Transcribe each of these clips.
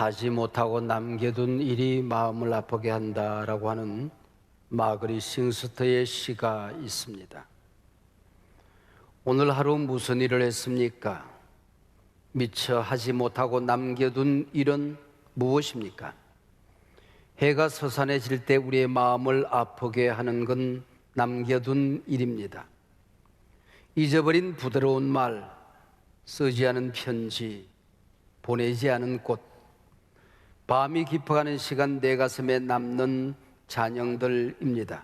하지 못하고 남겨둔 일이 마음을 아프게 한다라고 하는 마그리 싱스터의 시가 있습니다. 오늘 하루 무슨 일을 했습니까? 미처 하지 못하고 남겨둔 일은 무엇입니까? 해가 서산해질 때 우리의 마음을 아프게 하는 건 남겨둔 일입니다. 잊어버린 부드러운 말, 쓰지 않은 편지, 보내지 않은 꽃, 밤이 깊어가는 시간 내 가슴에 남는 잔영들입니다.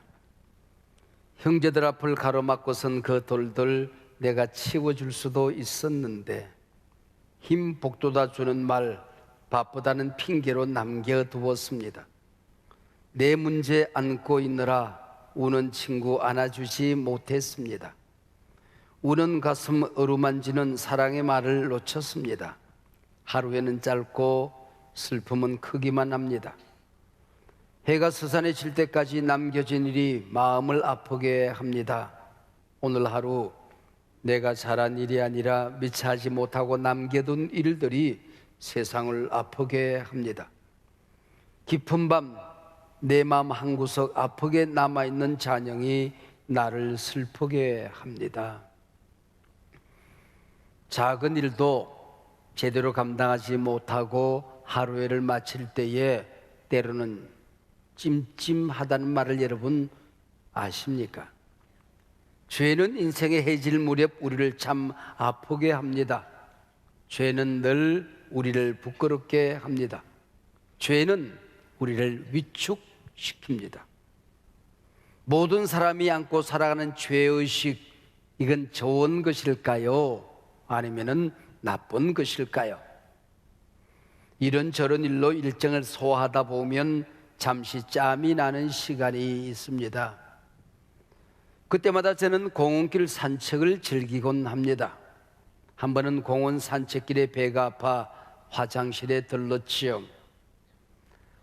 형제들 앞을 가로막고선 그 돌들 내가 치워줄 수도 있었는데 힘 복돋아 주는 말, 바쁘다는 핑계로 남겨두었습니다. 내 문제 안고 있느라 우는 친구 안아주지 못했습니다. 우는 가슴 어루만지는 사랑의 말을 놓쳤습니다. 하루에는 짧고 슬픔은 크기만 합니다. 해가 서산해질 때까지 남겨진 일이 마음을 아프게 합니다. 오늘 하루 내가 잘한 일이 아니라 미처 하지 못하고 남겨둔 일들이 세상을 아프게 합니다. 깊은 밤 내 마음 한구석 아프게 남아있는 잔영이 나를 슬프게 합니다. 작은 일도 제대로 감당하지 못하고 하루해를 마칠 때에 때로는 찜찜하다는 말을 여러분 아십니까? 죄는 인생의 해질 무렵 우리를 참 아프게 합니다. 죄는 늘 우리를 부끄럽게 합니다. 죄는 우리를 위축시킵니다. 모든 사람이 안고 살아가는 죄의식, 이건 좋은 것일까요? 아니면은 나쁜 것일까요? 이런저런 일로 일정을 소화하다 보면 잠시 짬이 나는 시간이 있습니다. 그때마다 저는 공원길 산책을 즐기곤 합니다. 한 번은 공원 산책길에 배가 아파 화장실에 들렀지요.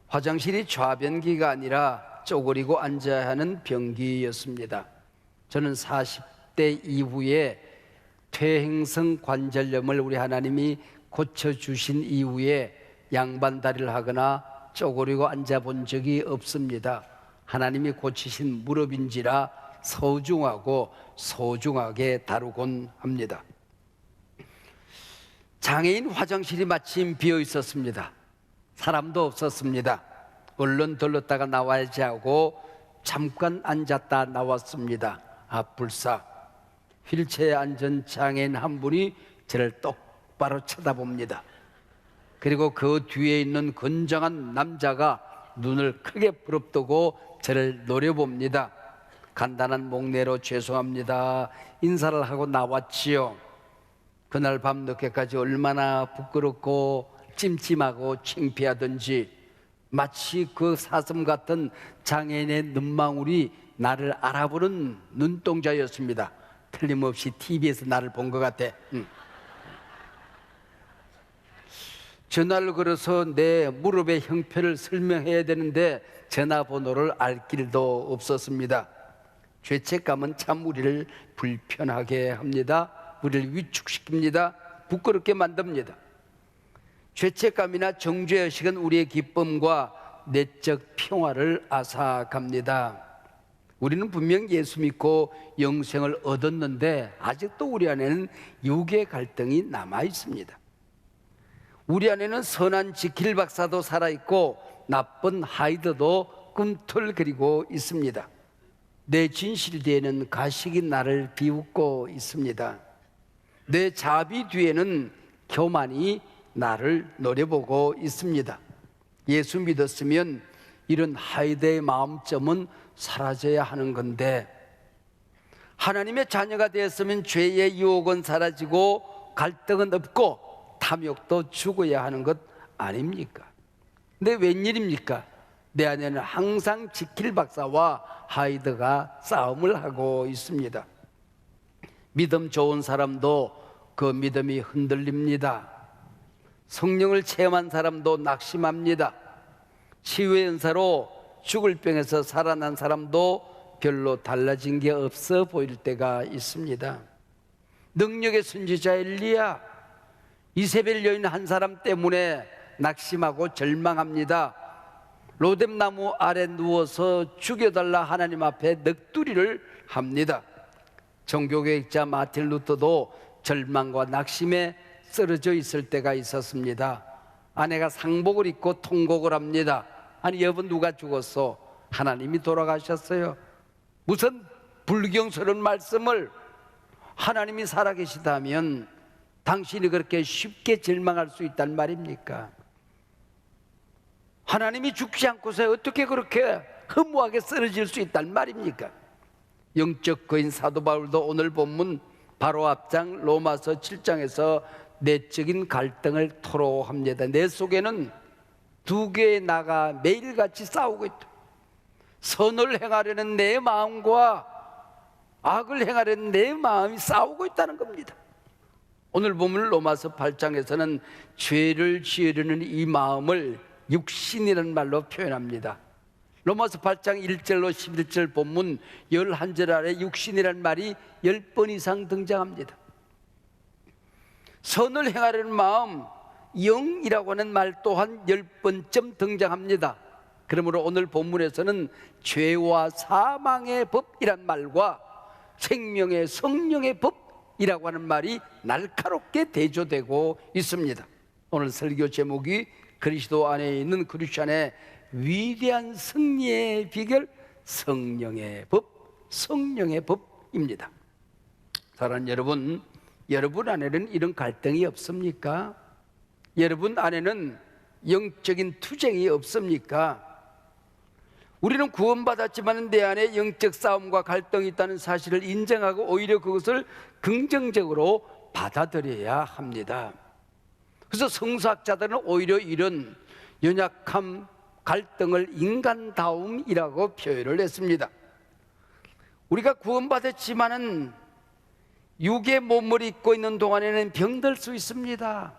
화장실이 좌변기가 아니라 쪼그리고 앉아야 하는 변기였습니다. 저는 40대 이후에 퇴행성 관절염을 우리 하나님이 고쳐주신 이후에 양반다리를 하거나 쪼그리고 앉아본 적이 없습니다. 하나님이 고치신 무릎인지라 소중하고 소중하게 다루곤 합니다. 장애인 화장실이 마침 비어 있었습니다. 사람도 없었습니다. 얼른 들렀다가 나와야지 하고 잠깐 앉았다 나왔습니다. 불사 휠체어에 앉은 장애인 한 분이 저를 똑바로 쳐다봅니다. 그리고 그 뒤에 있는 건장한 남자가 눈을 크게 부릅뜨고 저를 노려봅니다. 간단한 목례로 죄송합니다 인사를 하고 나왔지요. 그날 밤 늦게까지 얼마나 부끄럽고 찜찜하고 창피하던지 마치 그 사슴 같은 장애인의 눈망울이 나를 알아보는 눈동자였습니다. 틀림없이 TV에서 나를 본 것 같아. 전화를 걸어서 내 무릎의 형편을 설명해야 되는데 전화번호를 알 길도 없었습니다. 죄책감은 참 우리를 불편하게 합니다. 우리를 위축시킵니다. 부끄럽게 만듭니다. 죄책감이나 정죄의식은 우리의 기쁨과 내적 평화를 앗아갑니다. 우리는 분명 예수 믿고 영생을 얻었는데 아직도 우리 안에는 육의 갈등이 남아 있습니다. 우리 안에는 선한 지킬 박사도 살아있고 나쁜 하이드도 꿈틀거리고 있습니다. 내 진실 뒤에는 가식이 나를 비웃고 있습니다. 내 자비 뒤에는 교만이 나를 노려보고 있습니다. 예수 믿었으면 이런 하이드의 마음점은 사라져야 하는 건데 하나님의 자녀가 되었으면 죄의 유혹은 사라지고 갈등은 없고 탐욕도 죽어야 하는 것 아닙니까? 근데 웬일입니까? 내 안에는 항상 지킬 박사와 하이드가 싸움을 하고 있습니다. 믿음 좋은 사람도 그 믿음이 흔들립니다. 성령을 체험한 사람도 낙심합니다. 치유의 은사로 죽을 병에서 살아난 사람도 별로 달라진 게 없어 보일 때가 있습니다. 능력의 선지자 엘리야, 이세벨 여인 한 사람 때문에 낙심하고 절망합니다. 로뎀나무 아래 누워서 죽여달라 하나님 앞에 넋두리를 합니다. 종교개혁자 마틴 루터도 절망과 낙심에 쓰러져 있을 때가 있었습니다. 아내가 상복을 입고 통곡을 합니다. 아니, 여보, 누가 죽었어? 하나님이 돌아가셨어요. 무슨 불경스러운 말씀을. 하나님이 살아계시다면 당신이 그렇게 쉽게 절망할 수 있단 말입니까? 하나님이 죽지 않고서 어떻게 그렇게 허무하게 쓰러질 수 있단 말입니까? 영적 거인 사도 바울도 오늘 본문 바로 앞장 로마서 7장에서 내적인 갈등을 토로합니다. 내 속에는 두 개의 나가 매일같이 싸우고 있다. 선을 행하려는 내 마음과 악을 행하려는 내 마음이 싸우고 있다는 겁니다. 오늘 보면 로마서 8장에서는 죄를 지으려는 이 마음을 육신이라는 말로 표현합니다. 로마서 8장 1절로 11절 본문 11절 아래 육신이라는 말이 10번 이상 등장합니다. 선을 행하려는 마음, 영이라고 하는 말 또한 10번쯤 등장합니다. 그러므로 오늘 본문에서는 죄와 사망의 법이란 말과 생명의 성령의 법이라고 하는 말이 날카롭게 대조되고 있습니다. 오늘 설교 제목이 그리스도 안에 있는 크리스찬의 위대한 승리의 비결, 성령의 법, 성령의 법입니다. 사랑하는 여러분, 여러분 안에는 이런 갈등이 없습니까? 여러분 안에는 영적인 투쟁이 없습니까? 우리는 구원받았지만 내 안에 영적 싸움과 갈등이 있다는 사실을 인정하고 오히려 그것을 긍정적으로 받아들여야 합니다. 그래서 성서학자들은 오히려 이런 연약함, 갈등을 인간다움이라고 표현을 했습니다. 우리가 구원받았지만은 육의 몸을 입고 있는 동안에는 병들 수 있습니다.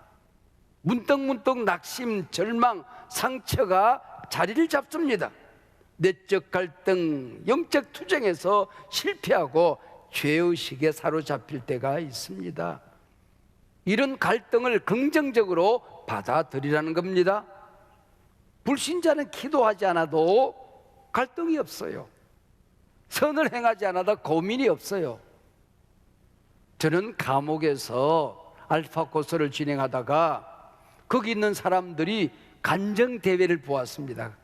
문득문득 낙심, 절망, 상처가 자리를 잡습니다. 내적 갈등, 영적 투쟁에서 실패하고 죄의식에 사로잡힐 때가 있습니다. 이런 갈등을 긍정적으로 받아들이라는 겁니다. 불신자는 기도하지 않아도 갈등이 없어요. 선을 행하지 않아도 고민이 없어요. 저는 감옥에서 알파 코스를 진행하다가 거기 있는 사람들이 간정대회를 보았습니다.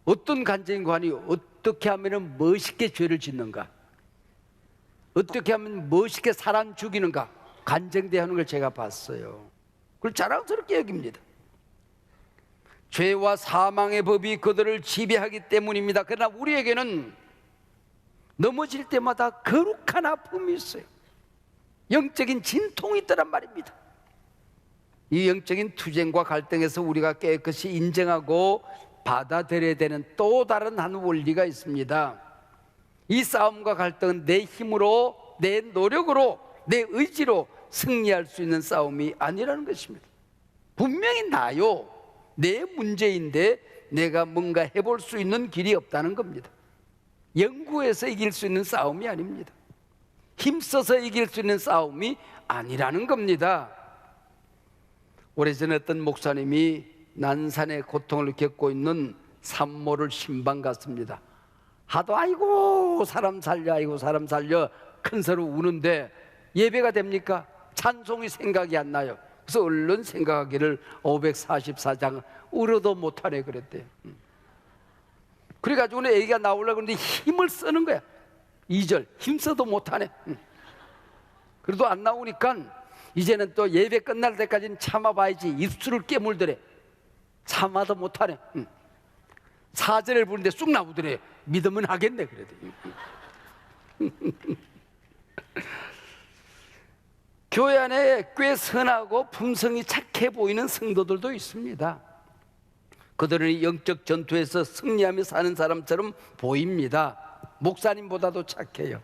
어떤 간증관이 어떻게 하면 멋있게 죄를 짓는가, 어떻게 하면 멋있게 사람 죽이는가 간증대하는 걸 제가 봤어요. 그걸 자랑스럽게 여깁니다. 죄와 사망의 법이 그들을 지배하기 때문입니다. 그러나 우리에게는 넘어질 때마다 거룩한 아픔이 있어요. 영적인 진통이 있더란 말입니다. 이 영적인 투쟁과 갈등에서 우리가 깨끗이 인정하고 받아들여야 되는 또 다른 한 원리가 있습니다. 이 싸움과 갈등은 내 힘으로, 내 노력으로, 내 의지로 승리할 수 있는 싸움이 아니라는 것입니다. 분명히 나요, 내 문제인데 내가 뭔가 해볼 수 있는 길이 없다는 겁니다. 연구해서 이길 수 있는 싸움이 아닙니다. 힘써서 이길 수 있는 싸움이 아니라는 겁니다. 오래전에 어떤 목사님이 난산의 고통을 겪고 있는 산모를 신방 갔습니다. 하도 아이고 사람 살려, 아이고 사람 살려 큰 소리 우는데 예배가 됩니까? 찬송이 생각이 안 나요. 그래서 얼른 생각하기를 544장 울어도 못하네 그랬대요. 그래가지고 애기가 나오려고 하는데 힘을 쓰는 거야. 2절 힘써도 못하네. 그래도 안 나오니까 이제는 또 예배 끝날 때까지는 참아봐야지. 입술을 깨물더래. 참아도 못하네. 4절을 부르는데 쑥 나오더래. 믿으면 하겠네 그래도. 교회 안에 꽤 선하고 품성이 착해 보이는 성도들도 있습니다. 그들은 영적 전투에서 승리하며 사는 사람처럼 보입니다. 목사님보다도 착해요.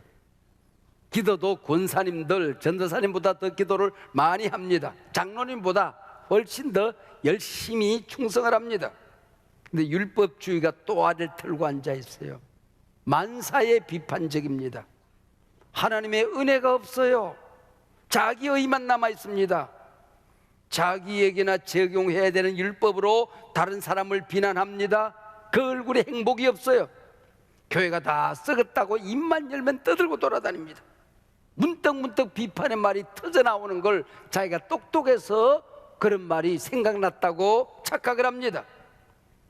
기도도 권사님들, 전도사님보다 더 기도를 많이 합니다. 장로님보다 훨씬 더 열심히 충성을 합니다. 근데 율법주의가 또 아래를 틀고 앉아 있어요. 만사에 비판적입니다. 하나님의 은혜가 없어요. 자기 의만 남아 있습니다. 자기에게나 적용해야 되는 율법으로 다른 사람을 비난합니다. 그 얼굴에 행복이 없어요. 교회가 다 썩었다고 입만 열면 떠들고 돌아다닙니다. 문득문득 비판의 말이 터져나오는 걸 자기가 똑똑해서 그런 말이 생각났다고 착각을 합니다.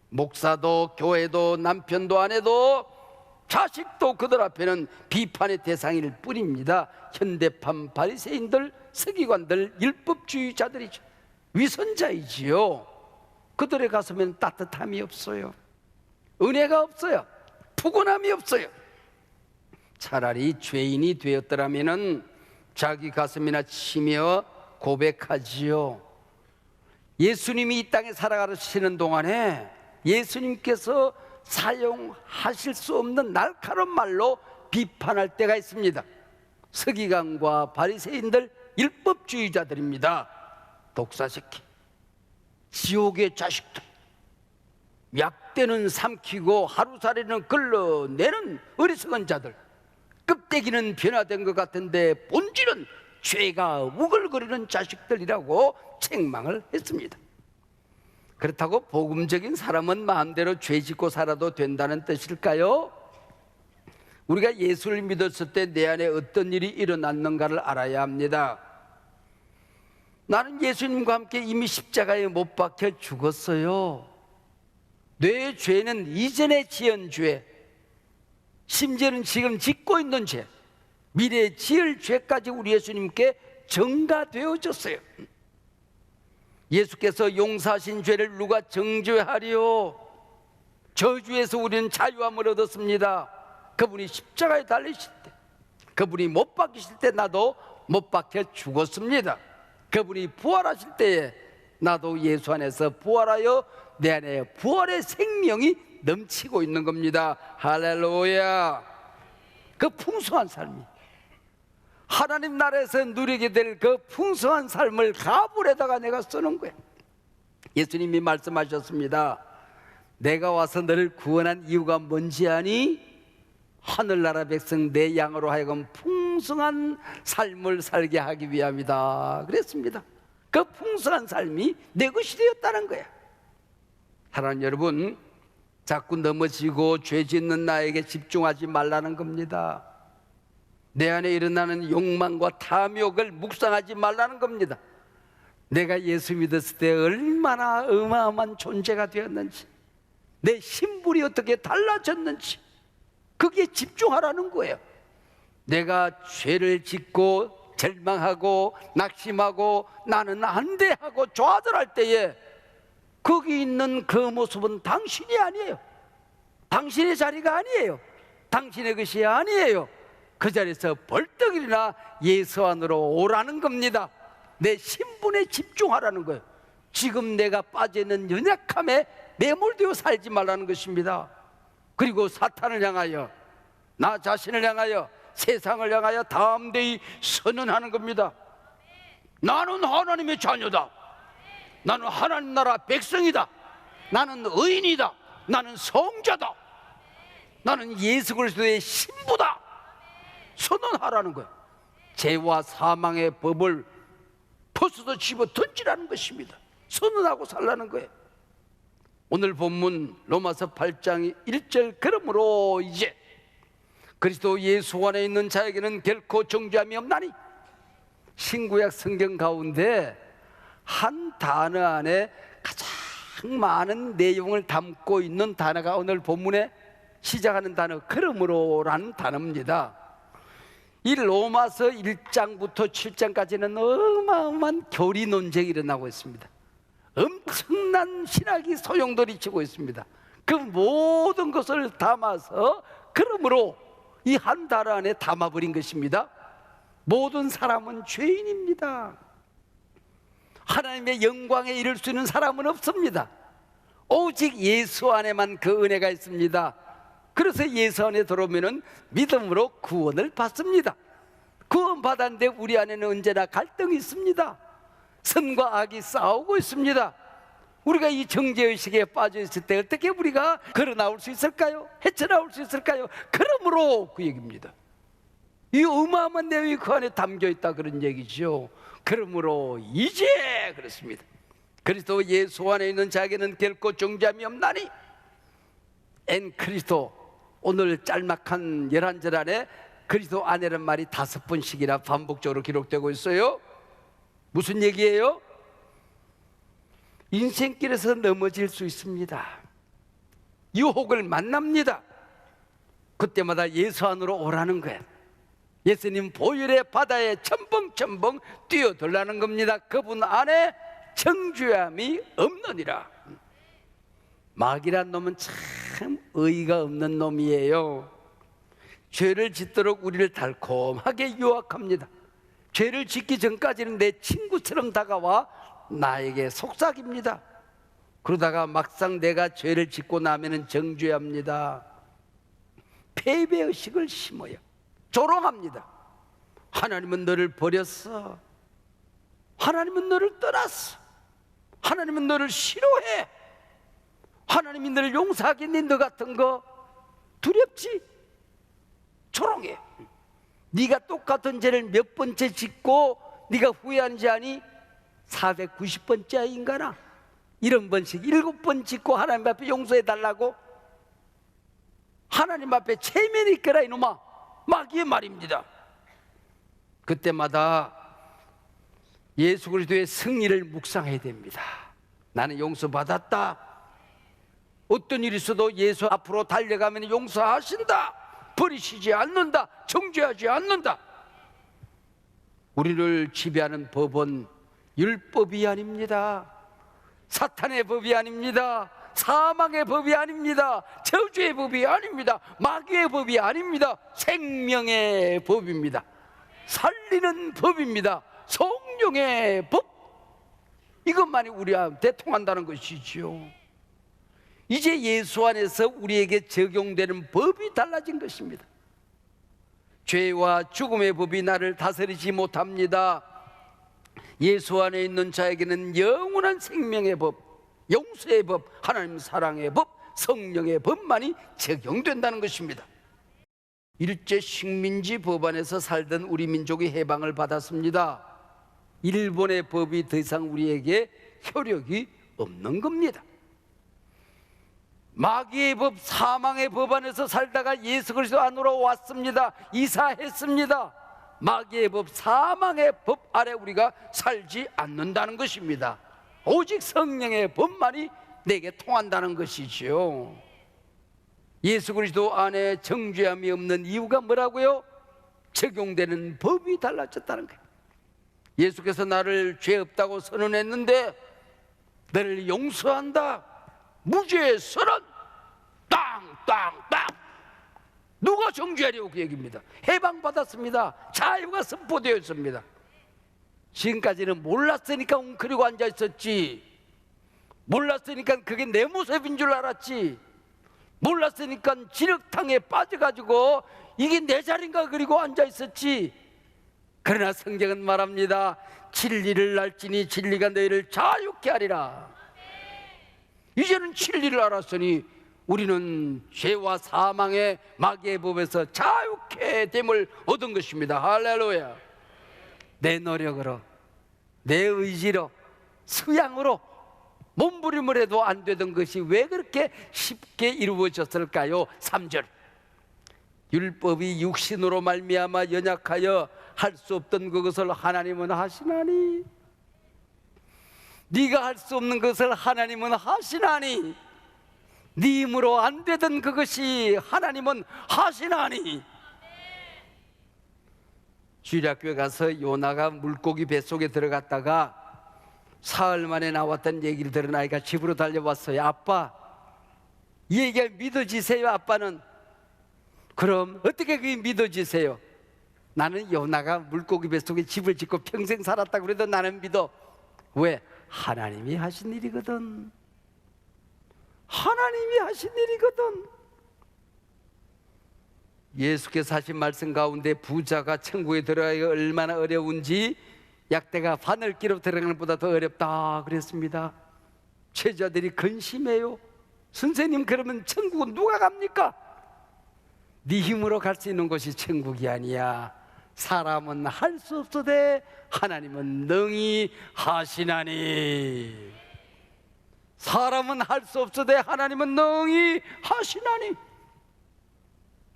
목사도 교회도 남편도 아내도 자식도 그들 앞에는 비판의 대상일 뿐입니다. 현대판 바리새인들, 서기관들, 율법주의자들이죠. 위선자이지요. 그들의 가슴에는 따뜻함이 없어요. 은혜가 없어요. 푸근함이 없어요. 차라리 죄인이 되었더라면 자기 가슴이나 치며 고백하지요. 예수님이 이 땅에 살아가시는 동안에 예수님께서 사용하실 수 없는 날카로운 말로 비판할 때가 있습니다. 서기관과 바리새인들, 율법주의자들입니다. 독사새끼, 지옥의 자식들, 약대는 삼키고 하루살이는 끌러내는 어리석은 자들, 껍데기는 변화된 것 같은데 본질은 죄가 우글거리는 자식들이라고 책망을 했습니다. 그렇다고 복음적인 사람은 마음대로 죄 짓고 살아도 된다는 뜻일까요? 우리가 예수를 믿었을 때 내 안에 어떤 일이 일어났는가를 알아야 합니다. 나는 예수님과 함께 이미 십자가에 못 박혀 죽었어요. 내 죄는 이전에 지은 죄, 심지어는 지금 짓고 있는 죄, 미래에 지을 죄까지 우리 예수님께 전가되어졌어요. 예수께서 용서하신 죄를 누가 정죄하리요? 저주에서 우리는 자유함을 얻었습니다. 그분이 십자가에 달리실 때, 그분이 못 박히실 때 나도 못 박혀 죽었습니다. 그분이 부활하실 때에 나도 예수 안에서 부활하여 내 안에 부활의 생명이 넘치고 있는 겁니다. 할렐루야. 그 풍성한 삶이, 하나님 나라에서 누리게 될 그 풍성한 삶을 가불에다가 내가 쓰는 거야. 예수님이 말씀하셨습니다. 내가 와서 너를 구원한 이유가 뭔지 아니? 하늘나라 백성 내 양으로 하여금 풍성한 삶을 살게 하기 위함이다 그랬습니다. 그 풍성한 삶이 내 것이 되었다는 거야. 사랑하는 여러분, 자꾸 넘어지고 죄 짓는 나에게 집중하지 말라는 겁니다. 내 안에 일어나는 욕망과 탐욕을 묵상하지 말라는 겁니다. 내가 예수 믿었을 때 얼마나 어마어마한 존재가 되었는지, 내 신분이 어떻게 달라졌는지, 거기에 집중하라는 거예요. 내가 죄를 짓고 절망하고 낙심하고 나는 안 돼 하고 좌절할 때에 거기 있는 그 모습은 당신이 아니에요. 당신의 자리가 아니에요. 당신의 것이 아니에요. 그 자리에서 벌떡 일어나 예수 안으로 오라는 겁니다. 내 신분에 집중하라는 거예요. 지금 내가 빠져있는 연약함에 매몰되어 살지 말라는 것입니다. 그리고 사탄을 향하여, 나 자신을 향하여, 세상을 향하여 담대히 선언하는 겁니다. 나는 하나님의 자녀다. 나는 하나님 나라 백성이다. 나는 의인이다. 나는 성자다. 나는 예수 그리스도의 신부다. 선언하라는 거예요. 죄와 사망의 법을 벗어서 집어 던지라는 것입니다. 선언하고 살라는 거예요. 오늘 본문 로마서 8장 1절, 그러므로 이제 그리스도 예수 안에 있는 자에게는 결코 정죄함이 없나니. 신구약 성경 가운데 한 단어 안에 가장 많은 내용을 담고 있는 단어가 오늘 본문에 시작하는 단어 그러므로라는 단어입니다. 이 로마서 1장부터 7장까지는 어마어마한 교리 논쟁이 일어나고 있습니다. 엄청난 신학이 소용돌이치고 있습니다. 그 모든 것을 담아서 그러므로 이 한 단어 안에 담아버린 것입니다. 모든 사람은 죄인입니다. 하나님의 영광에 이를 수 있는 사람은 없습니다. 오직 예수 안에만 그 은혜가 있습니다. 그래서 예수 안에 들어오면 믿음으로 구원을 받습니다. 구원 받았는데 우리 안에는 언제나 갈등이 있습니다. 선과 악이 싸우고 있습니다. 우리가 이 정죄의식에 빠져 있을 때 어떻게 우리가 걸어 나올 수 있을까요? 헤쳐나올 수 있을까요? 그러므로 그 얘기입니다. 이 어마어마한 내용이 그 안에 담겨 있다 그런 얘기죠. 그러므로 이제 그렇습니다. 그리스도 예수 안에 있는 자에게는 결코 정죄함이 없나니. 엔 그리스도, 오늘 짤막한 11절 안에 그리스도 안에는 말이 5번씩이나 반복적으로 기록되고 있어요. 무슨 얘기예요? 인생길에서 넘어질 수 있습니다. 유혹을 만납니다. 그때마다 예수 안으로 오라는 거예요. 예수님 보혈의 바다에 첨벙첨벙 뛰어들라는 겁니다. 그분 안에 정죄함이 없느니라. 마귀란 놈은 참 의의가 없는 놈이에요. 죄를 짓도록 우리를 달콤하게 유혹합니다. 죄를 짓기 전까지는 내 친구처럼 다가와 나에게 속삭입니다. 그러다가 막상 내가 죄를 짓고 나면은 정죄합니다. 패배의식을 심어요. 조롱합니다. 하나님은 너를 버렸어. 하나님은 너를 떠났어. 하나님은 너를 싫어해. 하나님이 너를 용서하겠니? 너 같은 거 두렵지? 조롱해. 네가 똑같은 죄를 몇 번째 짓고 네가 후회하는지 아니? 490번째 인간아, 이런 번씩 7번 짓고 하나님 앞에 용서해 달라고? 하나님 앞에 체면이 있거라 이놈아. 마귀의 말입니다. 그때마다 예수 그리스도의 승리를 묵상해야 됩니다. 나는 용서받았다. 어떤 일이 있어도 예수 앞으로 달려가면 용서하신다. 버리시지 않는다. 정죄하지 않는다. 우리를 지배하는 법은 율법이 아닙니다. 사탄의 법이 아닙니다. 사망의 법이 아닙니다. 저주의 법이 아닙니다. 마귀의 법이 아닙니다. 생명의 법입니다. 살리는 법입니다. 성령의 법. 이것만이 우리한테 통한다는 것이지요. 이제 예수 안에서 우리에게 적용되는 법이 달라진 것입니다. 죄와 죽음의 법이 나를 다스리지 못합니다. 예수 안에 있는 자에게는 영원한 생명의 법, 용서의 법, 하나님 사랑의 법, 성령의 법만이 적용된다는 것입니다. 일제 식민지 법안에서 살던 우리 민족이 해방을 받았습니다. 일본의 법이 더 이상 우리에게 효력이 없는 겁니다. 마귀의 법, 사망의 법 안에서 살다가 예수 그리스도 안으로 왔습니다. 이사했습니다. 마귀의 법, 사망의 법 아래 우리가 살지 않는다는 것입니다. 오직 성령의 법만이 내게 통한다는 것이지요. 예수 그리스도 안에 정죄함이 없는 이유가 뭐라고요? 적용되는 법이 달라졌다는 거예요. 예수께서 나를 죄 없다고 선언했는데 너를 용서한다. 무죄의 선언. 땅땅땅. 누가 정죄하려고 그 얘기입니다. 해방받았습니다. 자유가 선포되었습니다. 지금까지는 몰랐으니까 웅크리고 앉아있었지. 몰랐으니까 그게 내 모습인 줄 알았지. 몰랐으니까 진흙탕에 빠져가지고 이게 내 자리인가 그리고 앉아있었지. 그러나 성경은 말합니다. 진리를 알지니 진리가 너희를 자유케 하리라. 이제는 진리를 알았으니 우리는 죄와 사망의 마귀의 법에서 자유케 됨을 얻은 것입니다. 할렐루야. 내 노력으로, 내 의지로, 수양으로 몸부림을 해도 안 되던 것이 왜 그렇게 쉽게 이루어졌을까요? 3절. 율법이 육신으로 말미암아 연약하여 할 수 없던 그것을 하나님은 하시나니. 네가 할 수 없는 것을 하나님은 하시나니. 네 힘으로 안 되던 그것이 하나님은 하시나니. 주일학교에 가서 요나가 물고기 뱃속에 들어갔다가 사흘 만에 나왔던 얘기를 들은 아이가 집으로 달려왔어요. 아빠, 이 얘기가 믿어지세요? 아빠는. 그럼 어떻게 그게 믿어지세요? 나는 요나가 물고기 뱃속에 집을 짓고 평생 살았다고 그래도 나는 믿어. 왜? 하나님이 하신 일이거든. 하나님이 하신 일이거든. 예수께서 하신 말씀 가운데 부자가 천국에 들어가기 얼마나 어려운지 약대가 바늘기로 들어가는 것보다 더 어렵다 그랬습니다. 제자들이 근심해요. 선생님, 그러면 천국은 누가 갑니까? 네 힘으로 갈 수 있는 곳이 천국이 아니야. 사람은 할 수 없으되 하나님은 능히 하시나니. 사람은 할 수 없으되 하나님은 능히 하시나니.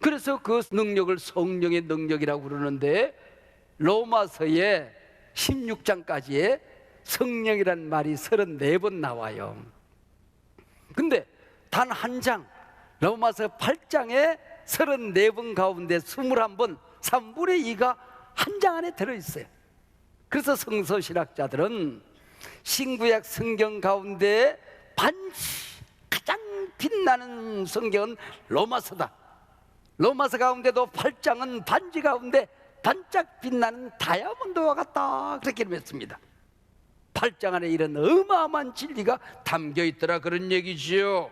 그래서 그 능력을 성령의 능력이라고 부르는데, 로마서의 16장까지에 성령이란 말이 34번 나와요. 근데 단 한 장, 로마서 8장에 34번 가운데 21번, 3분의 2가 한 장 안에 들어있어요. 그래서 성서신학자들은 신구약 성경 가운데 가장 빛나는 성경은 로마서다. 로마서 가운데도 8장은 반지 가운데 반짝 빛나는 다이아몬드와 같다, 그렇게 이름했습니다. 8장 안에 이런 어마어마한 진리가 담겨 있더라, 그런 얘기지요.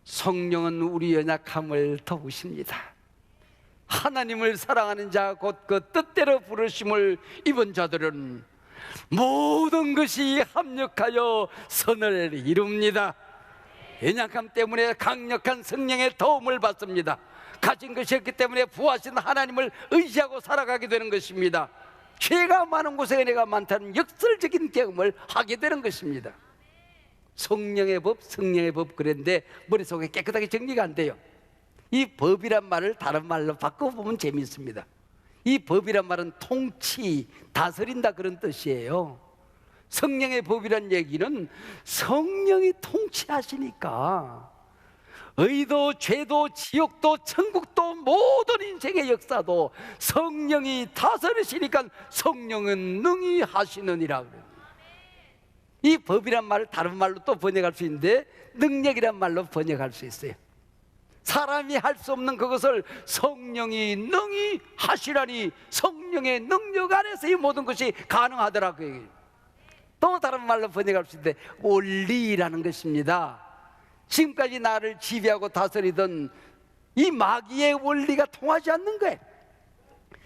성령은 우리 연약함을 도우십니다. 하나님을 사랑하는 자, 곧 그 뜻대로 부르심을 입은 자들은 모든 것이 합력하여 선을 이룹니다. 연약함 때문에 강력한 성령의 도움을 받습니다. 가진 것이 없기 때문에 부하신 하나님을 의지하고 살아가게 되는 것입니다. 죄가 많은 곳에 은혜가 많다는 역설적인 경험을 하게 되는 것입니다. 성령의 법, 성령의 법 그랬는데 머릿속에 깨끗하게 정리가 안 돼요. 이 법이란 말을 다른 말로 바꿔보면 재미있습니다. 이 법이란 말은 통치, 다스린다, 그런 뜻이에요. 성령의 법이란 얘기는 성령이 통치하시니까 의도, 죄도, 지옥도, 천국도, 모든 인생의 역사도 성령이 다스리시니까 성령은 능히 하시느니라 그래요. 이 법이란 말을 다른 말로 또 번역할 수 있는데 능력이란 말로 번역할 수 있어요. 사람이 할 수 없는 그것을 성령이 능히 하시라니, 성령의 능력 안에서 이 모든 것이 가능하더라고요. 또 다른 말로 번역할 수 있는데 원리라는 것입니다. 지금까지 나를 지배하고 다스리던 이 마귀의 원리가 통하지 않는 거예요.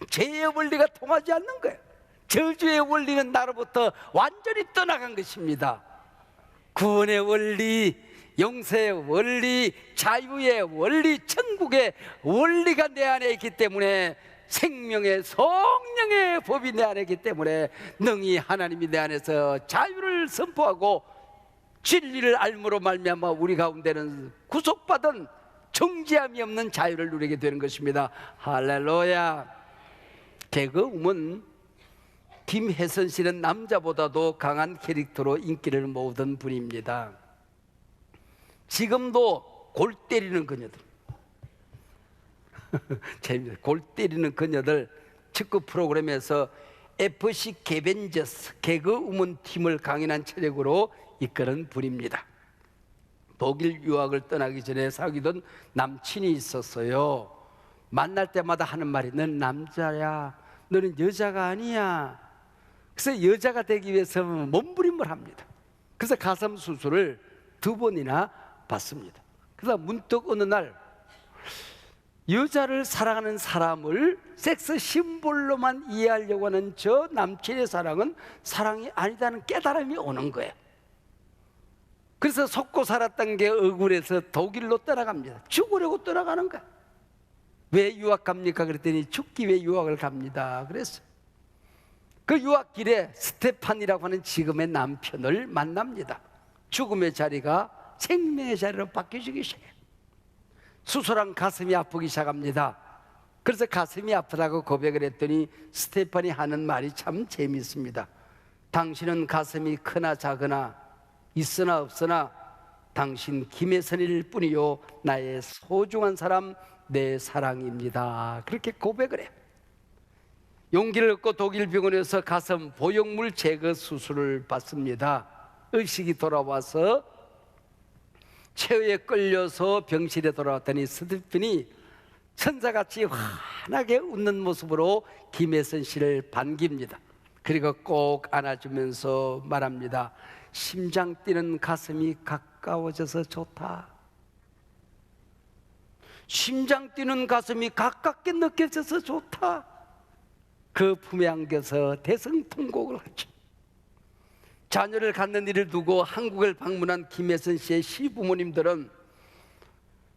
죄의 원리가 통하지 않는 거예요. 저주의 원리는 나로부터 완전히 떠나간 것입니다. 구원의 원리, 용서의 원리, 자유의 원리, 천국의 원리가 내 안에 있기 때문에, 생명의 성령의 법이 내 안에 있기 때문에 능히 하나님이 내 안에서 자유를 선포하고 진리를 알므로 말미암아 우리 가운데는 구속받은 정죄함이 없는 자유를 누리게 되는 것입니다. 할렐루야. 개그우먼 김혜선 씨는 남자보다도 강한 캐릭터로 인기를 모으던 분입니다. 지금도 골 때리는 그녀들 재밌어요. 골 때리는 그녀들 축구 프로그램에서 FC 개벤저스 개그우먼 팀을 강인한 체력으로 이끄는 분입니다. 독일 유학을 떠나기 전에 사귀던 남친이 있었어요. 만날 때마다 하는 말이 넌 남자야, 너는 여자가 아니야. 그래서 여자가 되기 위해서 몸부림을 합니다. 그래서 가슴 수술을 2번이나 받습니다. 그래서 문득 어느 날 여자를 사랑하는 사람을 섹스 심볼로만 이해하려고 하는 저 남친의 사랑은 사랑이 아니다는 깨달음이 오는 거예요. 그래서 속고 살았던 게 억울해서 독일로 떠나갑니다. 죽으려고 떠나가는 거야. 왜 유학 갑니까? 그랬더니 죽기 위해 유학을 갑니다. 그래서 그 유학 길에 스테판이라고 하는 지금의 남편을 만납니다. 죽음의 자리가 생명의 자리로 바뀌어지기 시작해요. 수술한 가슴이 아프기 시작합니다. 그래서 가슴이 아프다고 고백을 했더니 스테판이 하는 말이 참 재미있습니다. 당신은 가슴이 크나 작으나 있으나 없으나 당신 김혜선일 뿐이요 나의 소중한 사람 내 사랑입니다. 그렇게 고백을 해요. 용기를 얻고 독일 병원에서 가슴 보형물 제거 수술을 받습니다. 의식이 돌아와서 체어에 끌려서 병실에 돌아왔더니 스티븐이 천사같이 환하게 웃는 모습으로 김혜선 씨를 반깁니다. 그리고 꼭 안아주면서 말합니다. 심장 뛰는 가슴이 가까워져서 좋다. 심장 뛰는 가슴이 가깝게 느껴져서 좋다. 그 품에 안겨서 대성통곡을 하죠. 자녀를 갖는 일을 두고 한국을 방문한 김혜선 씨의 시부모님들은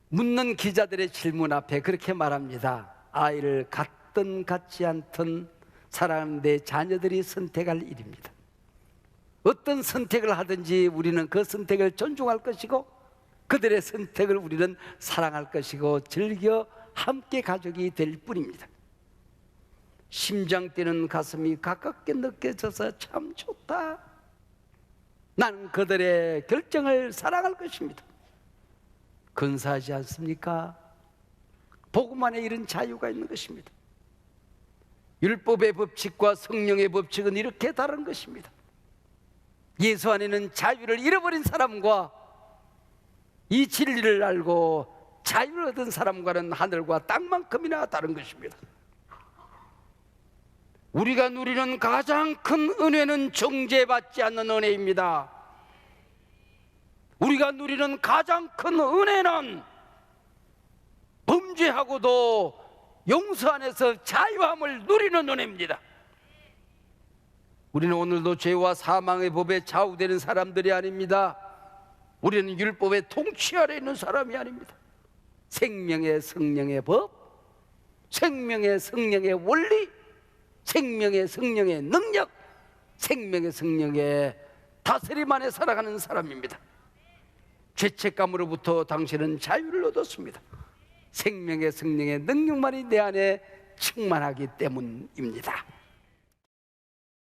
묻는 기자들의 질문 앞에 그렇게 말합니다. 아이를 같든 같지 않든 사랑하는 내 자녀들이 선택할 일입니다. 어떤 선택을 하든지 우리는 그 선택을 존중할 것이고 그들의 선택을 우리는 사랑할 것이고 즐겨 함께 가족이 될 뿐입니다. 심장 뛰는 가슴이 가깝게 느껴져서 참 좋다. 나는 그들의 결정을 사랑할 것입니다. 근사하지 않습니까? 복음 안에 이런 자유가 있는 것입니다. 율법의 법칙과 성령의 법칙은 이렇게 다른 것입니다. 예수 안에는 자유를 잃어버린 사람과 이 진리를 알고 자유를 얻은 사람과는 하늘과 땅만큼이나 다른 것입니다. 우리가 누리는 가장 큰 은혜는 정죄받지 않는 은혜입니다. 우리가 누리는 가장 큰 은혜는 범죄하고도 용서 안에서 자유함을 누리는 은혜입니다. 우리는 오늘도 죄와 사망의 법에 좌우되는 사람들이 아닙니다. 우리는 율법의 통치 아래 있는 사람이 아닙니다. 생명의 성령의 법, 생명의 성령의 원리, 생명의 성령의 능력, 생명의 성령의 다스림 안에 살아가는 사람입니다. 죄책감으로부터 당신은 자유를 얻었습니다. 생명의 성령의 능력만이 내 안에 충만하기 때문입니다.